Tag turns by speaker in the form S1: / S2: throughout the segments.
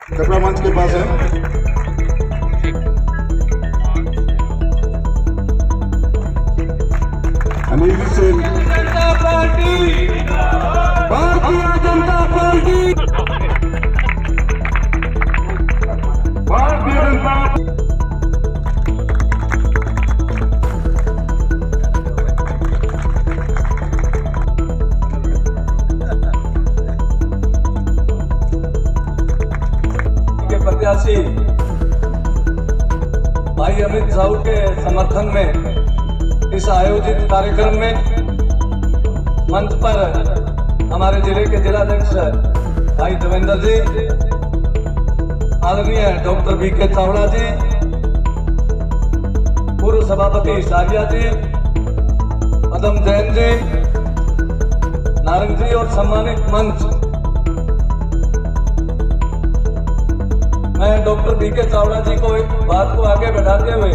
S1: कृपया मंच के पास है। अनिल सिंह,
S2: जनता पार्टी,
S1: भारतीय जनता पार्टी, भारतीय जनता
S2: के प्रत्याशी भाई अमित साहू के समर्थन में इस आयोजित कार्यक्रम में मंच पर हमारे जिले के जिलाध्यक्ष भाई देवेंद्र जी, आदरणीय डॉक्टर बीके चावड़ा जी, पूर्व सभापति सारिया जी, पदम जैन जी, नारंग जी और सम्मानित मंच, मैं डॉक्टर बीके चावड़ा जी को एक बात को आगे बढ़ाते हुए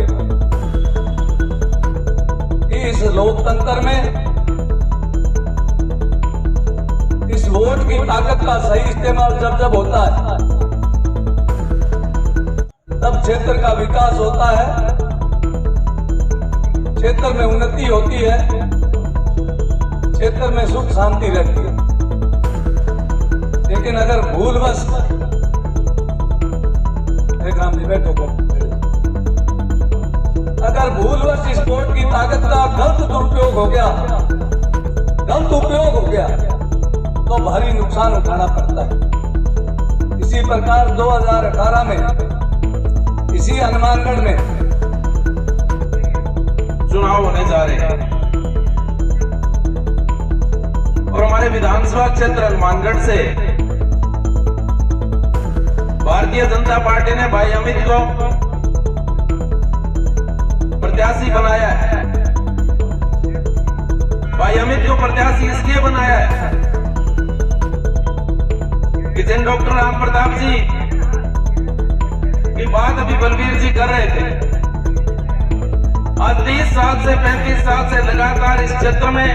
S2: इस लोकतंत्र में इस वोट की ताकत का सही इस्तेमाल जब होता है तब क्षेत्र का विकास होता है, क्षेत्र में उन्नति होती है, क्षेत्र में सुख शांति रहती है। लेकिन अगर भूलवश अगर भूलवश इस वोट की ताकत का गलत दुरुपयोग हो गया, गलत उपयोग हो गया, तो भारी नुकसान उठाना पड़ता है। इसी प्रकार 2018 में इसी हनुमानगढ़ में
S3: चुनाव होने जा रहे हैं और हमारे विधानसभा क्षेत्र हनुमानगढ़ से भारतीय जनता पार्टी ने भाई अमित को प्रत्याशी बनाया है। भाई अमित को प्रत्याशी इसलिए बनाया है कि जिन डॉक्टर राम प्रताप जी की बात अभी बलबीर जी कर रहे थे, आज 30 साल से 35 साल से लगातार इस क्षेत्र में,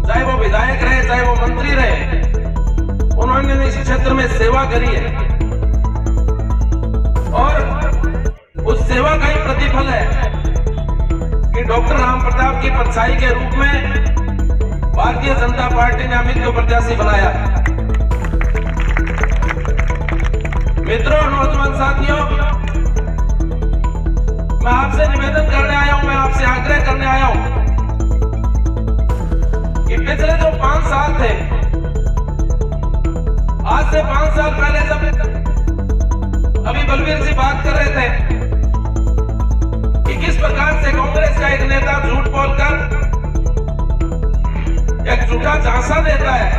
S3: चाहे वो विधायक रहे चाहे वो मंत्री रहे, उन्होंने इस क्षेत्र में सेवा करी है और उस सेवा का ही प्रतिफल है कि डॉक्टर राम प्रताप की परछाई के रूप में भारतीय जनता पार्टी ने अमित को प्रत्याशी बनाया। मित्रों और नौजवान साथियों, मैं आपसे निवेदन करने आया हूं, मैं आपसे आग्रह करने आया हूं कि पिछले जो 5 साल थे, आज से 5 साल पहले जब अभी बलबीर जी बात कर रहे थे कि किस प्रकार से कांग्रेस का एक नेता झूठ बोलकर एक झूठा झांसा देता है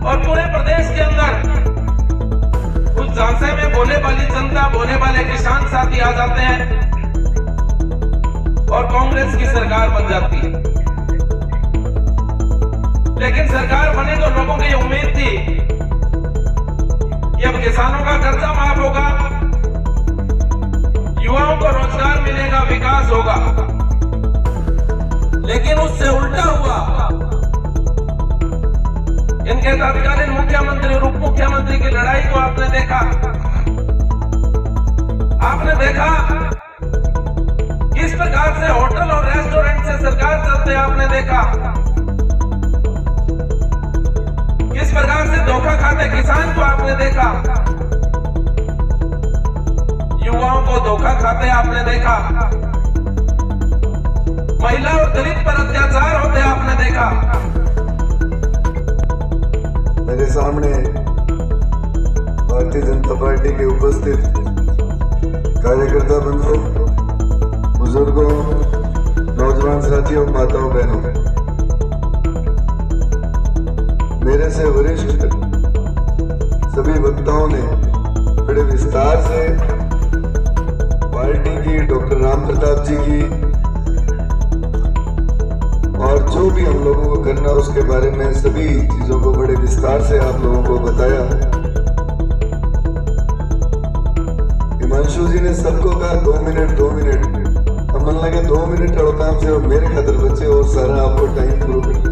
S3: और पूरे प्रदेश के अंदर उस झांसे में बोले वाली जनता, बोले वाले किसान साथी आ जाते हैं और कांग्रेस की सरकार बन जाती है। लेकिन सरकार बने तो लोगों की उम्मीद थी कि अब किसानों का कर्जा माफ होगा, युवाओं को रोजगार मिलेगा, विकास होगा। लेकिन उससे उल्टा हुआ। इनके तत्कालीन मुख्यमंत्री और उप मुख्यमंत्री की लड़ाई को आपने देखा। आपने देखा किस प्रकार से होटल और रेस्टोरेंट से सरकार चलते, आपने देखा किस प्रकार से धोखा खाते किसान को आपने देखा, युवाओं को धोखा खाते आपने देखा, महिला और दलित पर अत्याचार होते आपने देखा।
S4: मेरे सामने भारतीय जनता पार्टी के उपस्थित कार्यकर्ता बंधुओं, बुजुर्गों, नौजवान साथियों, माताओं, बहनों, मेरे से वरिष्ठ सभी वक्ताओं ने बड़े विस्तार से पार्टी की, डॉक्टर राम प्रताप जी की और जो भी हम लोगों को करना उसके बारे में सभी चीजों को बड़े विस्तार से आप लोगों को बताया। हिमांशु जी ने सबको कहा 2 मिनट 2 मिनट, अब मन लगे 2 मिनट और काम से और मेरे खातर बच्चे और सारा आपको टाइम पूरा कर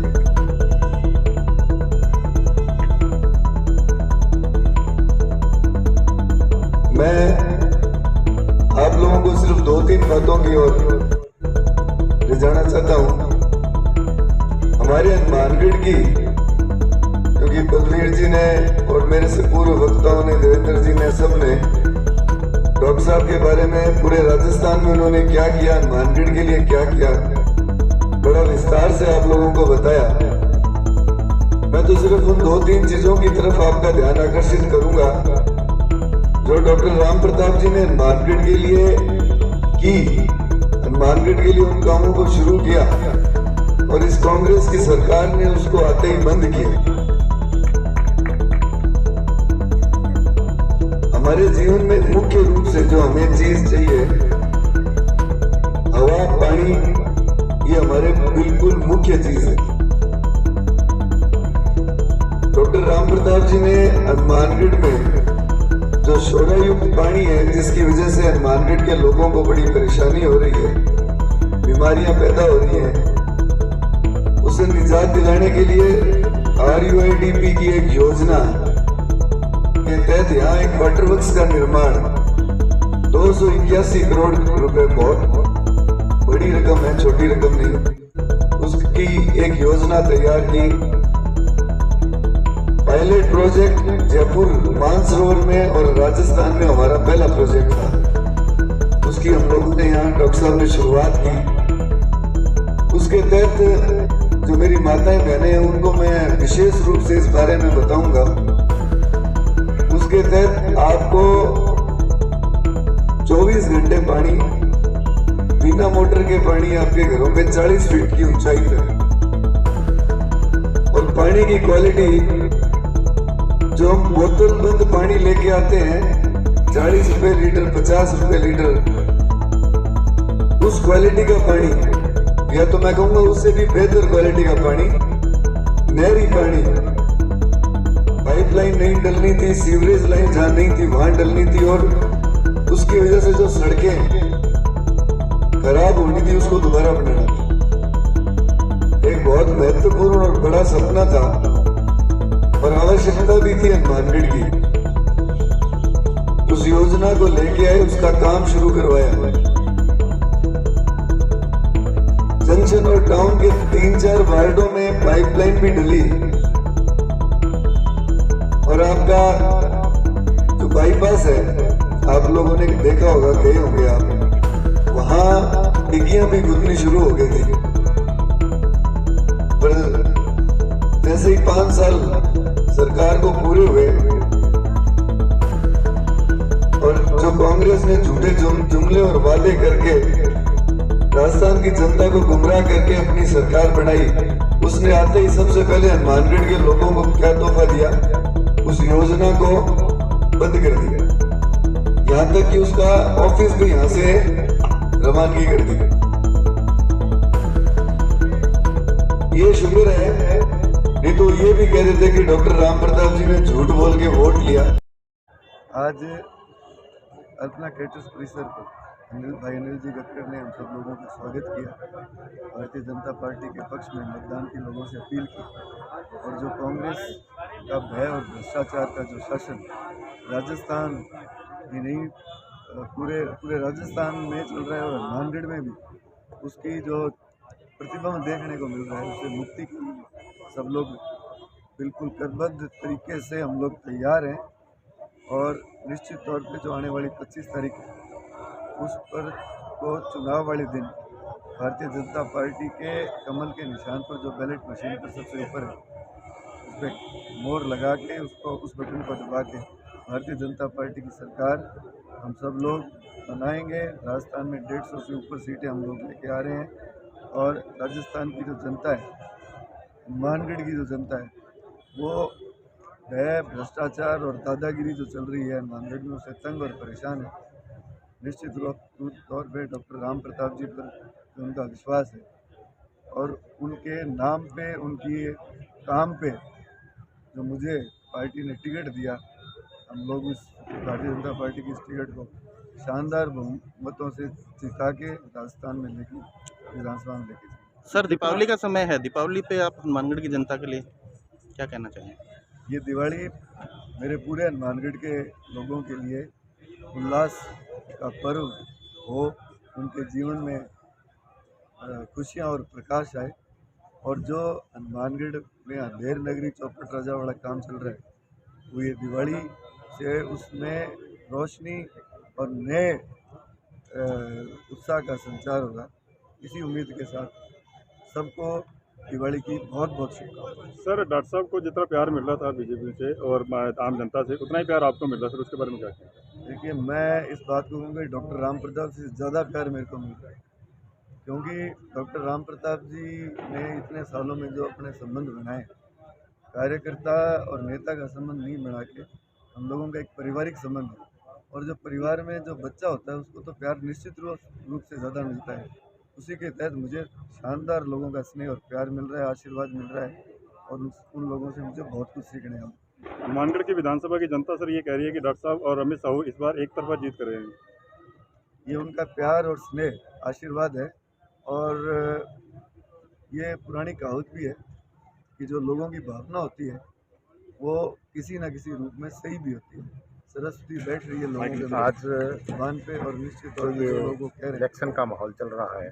S4: मैं आप लोगों को सिर्फ 2-3 बातों की ओर ले जाना चाहता हूं। हमारे हनुमानगढ़ की, क्योंकि बलवीर जी ने और मेरे से पूर्व वक्ताओं ने, देवेंद्र जी ने, सब ने डॉक्टर साहब के बारे में पूरे राजस्थान में उन्होंने क्या किया, हनुमानगढ़ के लिए क्या किया, बड़ा विस्तार से आप लोगों को बताया। मैं तो सिर्फ उन 2-3 चीजों की तरफ आपका ध्यान आकर्षित करूंगा जो डॉक्टर राम प्रताप जी ने हनुमानगढ़ के लिए की, हनुमानगढ़ के लिए उन कामों को शुरू किया और इस कांग्रेस की सरकार ने उसको आते ही बंद किया। हमारे जीवन में मुख्य रूप से जो हमें चीज चाहिए, हवा, पानी, ये हमारे बिल्कुल मुख्य चीज है। डॉक्टर राम प्रताप जी ने हनुमानगढ़ में जो सोडा युक्त पानी है, जिसकी वजह से हनुमानगढ़ के लोगों को बड़ी परेशानी हो रही है, बीमारियां पैदा हो रही हैं, उसे निजात दिलाने के लिए RUIDP की एक योजना के तहत यहाँ एक वाटर वर्क्स का निर्माण 281 करोड़ रुपए, बहुत बड़ी रकम है, छोटी रकम नहीं, उसकी एक योजना तैयार की। पायलट प्रोजेक्ट जयपुर मानसरोवर में और राजस्थान में हमारा पहला प्रोजेक्ट था, उसकी हम लोगों ने यहाँ डॉक्टर साहब ने शुरुआत की। उसके तहत जो मेरी माताएं बहनें हैं उनको मैं विशेष रूप से इस बारे में बताऊंगा। उसके तहत आपको 24 घंटे पानी, बिना मोटर के पानी आपके घरों में 40 फीट की ऊंचाई तक, और पानी की क्वालिटी जो हम बोतल बंद पानी लेके आते हैं 40 रुपए लीटर, 50 रुपए लीटर, उस क्वालिटी का पानी, या तो मैं कहूंगा उससे भी बेहतर क्वालिटी का पानी, नहरी पानी, पाइपलाइन नहीं डलनी थी, सीवरेज लाइन जहां नहीं थी वहां डलनी थी, और उसकी वजह से जो सड़कें खराब होनी थी उसको दोबारा बनाना था। एक बहुत महत्वपूर्ण और बड़ा सपना था और आवश्यकता भी थी हनुमानगढ़ की। उस योजना को लेके आए, उसका काम शुरू करवाया। जंक्शन और टाउन के 3-4 वार्डों में पाइपलाइन भी डली, और आपका जो बाईपास है, आप लोगों ने देखा होगा, गए होंगे आप, वहां डिग्गियां भी खुदनी शुरू हो गई थी। पर जैसे ही 5 साल सरकार को पूरे हुए और जो कांग्रेस ने झूठे जुमले और वादे करके राजस्थान की जनता को गुमराह करके अपनी सरकार बनाई, उसने आते ही सबसे पहले हनुमानगढ़ के लोगों को क्या तोहफा दिया, उस योजना को बंद कर दिया। यहाँ तक कि उसका ऑफिस भी यहाँ से रवानगी कर दी। ये शुक्र है, नहीं तो ये भी कह देते कि डॉक्टर राम प्रताप जी ने झूठ बोल के वोट लिया। आज अल्पना कैटर्स परिसर पर अनिल जी गटकर ने हम सब लोगों का स्वागत किया। भारतीय जनता पार्टी के पक्ष में मतदान के लोगों से अपील की, और जो कांग्रेस का भय और भ्रष्टाचार का जो शासन राजस्थान ही नहीं पूरे राजस्थान में चल रहा है और हनुमानगढ़ में भी, उसकी जो प्रतिबंध देखने को मिल रहा है, उससे मुक्ति के लिए सब लोग बिल्कुल करबद्ध तरीके से हम लोग तैयार हैं। और निश्चित तौर पे जो आने वाली 25 तारीख है, उस पर को चुनाव वाले दिन भारतीय जनता पार्टी के कमल के निशान पर जो बैलेट मशीन पर सबसे ऊपर है, उस पर मोहर लगा के उसको, उस बटन को दबा के भारतीय जनता पार्टी की सरकार हम सब लोग बनाएंगे। राजस्थान में 150 से ऊपर सीटें हम लोग लेके आ रहे हैं, और राजस्थान की जो जनता है, हनुमानगढ़ की जो जनता है, वो भय, भ्रष्टाचार और दादागिरी जो चल रही है हनुमानगढ़ में, उससे तंग और परेशान है। निश्चित तौर पे डॉक्टर राम प्रताप जी पर उनका विश्वास है, और उनके नाम पे, उनकी काम पे जो मुझे पार्टी ने टिकट दिया, हम लोग इस भारतीय जनता पार्टी की इस टिकट को शानदार बहुमतों से जिता के राजस्थान में विधानसभा में लेके।
S5: सर, दीपावली का समय है, दीपावली पे आप हनुमानगढ़ की जनता के लिए क्या कहना चाहिए?
S4: ये दिवाली मेरे पूरे हनुमानगढ़ के लोगों के लिए उल्लास का पर्व हो, उनके जीवन में खुशियाँ और प्रकाश आए। और जो हनुमानगढ़ में अंधेर नगरी चौपट राजा वाला काम चल रहा है, वो ये दिवाली से उसमें रोशनी और नए उत्साह का संचार होगा। इसी उम्मीद के साथ सबको दिवाली की बहुत बहुत शुभकामनाएं।
S6: सर, डॉक्टर साहब को जितना प्यार मिल रहा था बीजेपी से और आम जनता से, उतना ही प्यार आपको मिल रहा है सर, उसके बारे में क्या कहें?
S4: देखिए, मैं इस बात को कहूँगा, डॉक्टर राम प्रताप से ज़्यादा प्यार मेरे को मिल रहा है, क्योंकि डॉक्टर राम प्रताप जी ने इतने सालों में जो अपने संबंध बनाए, कार्यकर्ता और नेता का संबंध नहीं बना के हम लोगों का एक पारिवारिक संबंध है। और जो परिवार में जो बच्चा होता है उसको तो प्यार निश्चित रूप से ज़्यादा मिलता है। उसी के तहत मुझे शानदार लोगों का स्नेह और प्यार मिल रहा है, आशीर्वाद मिल रहा है, और उन लोगों से मुझे बहुत कुछ सीखने का।
S6: हनुमानगढ़ की विधानसभा की जनता सर ये कह रही है कि डॉक्टर साहब और अमित साहू इस बार एक तरफा जीत करेंगे।
S4: ये उनका प्यार और स्नेह आशीर्वाद है, और ये पुरानी कहावत भी है कि जो लोगों की भावना होती है वो किसी न किसी रूप में सही भी होती है। सरस्वती बैठ रही है लोगों के
S7: आज
S4: जुबान पे, और निश्चित
S7: तो
S4: तौर पे
S7: ये
S4: लोगों को कह रहे हैं।
S7: इलेक्शन का माहौल चल रहा है।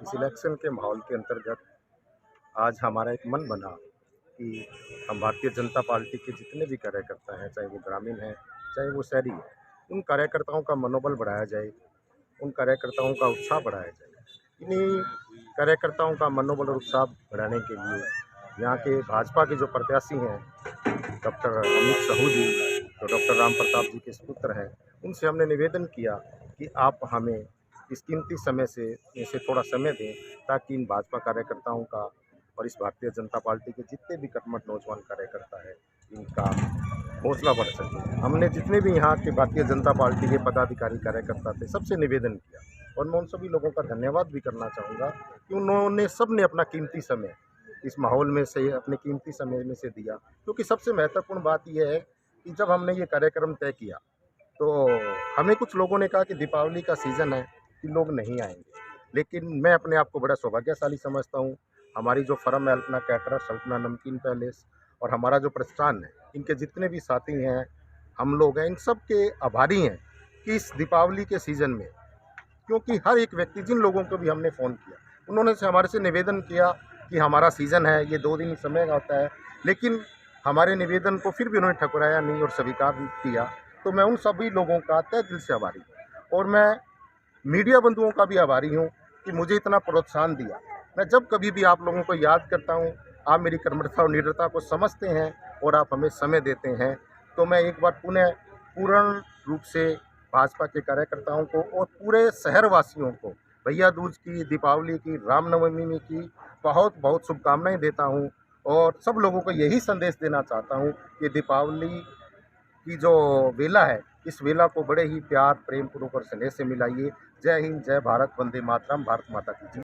S7: इस इलेक्शन के माहौल के अंतर्गत आज हमारा एक मन बना कि हम भारतीय जनता पार्टी के जितने भी कार्यकर्ता हैं, चाहे वो ग्रामीण हैं चाहे वो शहरी हैं, उन कार्यकर्ताओं का मनोबल बढ़ाया जाए, उन कार्यकर्ताओं का उत्साह बढ़ाया जाए। इन्हीं कार्यकर्ताओं का मनोबल और उत्साह बढ़ाने के लिए यहाँ के भाजपा के जो प्रत्याशी हैं डॉक्टर अमित साहू जी, जो डॉक्टर राम प्रताप जी के सुपुत्र हैं, उनसे हमने निवेदन किया कि आप हमें इस कीमती समय से थोड़ा समय दें, ताकि इन भाजपा कार्यकर्ताओं का और इस भारतीय जनता पार्टी के जितने भी कर्मठ नौजवान कार्यकर्ता हैं, इनका हौसला बढ़ सके। हमने जितने भी यहाँ के भारतीय जनता पार्टी के पदाधिकारी कार्यकर्ता थे, सबसे निवेदन किया, और मैं उन सभी लोगों का धन्यवाद भी करना चाहूँगा कि उन्होंने सब ने अपना कीमती समय इस माहौल में से, अपने कीमती समय में से दिया। क्योंकि सबसे महत्वपूर्ण बात यह है कि जब हमने ये कार्यक्रम तय किया तो हमें कुछ लोगों ने कहा कि दीपावली का सीज़न है कि लोग नहीं आएंगे, लेकिन मैं अपने आप को बड़ा सौभाग्यशाली समझता हूँ। हमारी जो फर्म है अल्पना कैटरर्स, अल्पना नमकीन पैलेस, और हमारा जो प्रतिष्ठान है, इनके जितने भी साथी हैं, हम लोग हैं, इन सब के आभारी हैं कि इस दीपावली के सीज़न में, क्योंकि हर एक व्यक्ति, जिन लोगों को भी हमने फ़ोन किया, उन्होंने हमारे से निवेदन किया कि हमारा सीज़न है, ये 2 दिन ही समय का होता है, लेकिन हमारे निवेदन को फिर भी उन्होंने ठुकराया नहीं और स्वीकार किया। तो मैं उन सभी लोगों का तहे दिल से आभारी हूँ, और मैं मीडिया बंधुओं का भी आभारी हूँ कि मुझे इतना प्रोत्साहन दिया। मैं जब कभी भी आप लोगों को याद करता हूँ, आप मेरी कर्मठता और निडरता को समझते हैं और आप हमें समय देते हैं, तो मैं एक बार पूर्ण रूप से भाजपा के कार्यकर्ताओं को और पूरे शहरवासियों को भैया दूज की, दीपावली की, रामनवमी की बहुत बहुत शुभकामनाएं देता हूं, और सब लोगों को यही संदेश देना चाहता हूं कि दीपावली की जो वेला है, इस वेला को बड़े ही प्यार, प्रेम पूर्वक और स्नेह से मिलाइए। जय हिंद, जय भारत, वंदे मातरम, भारत माता की जय।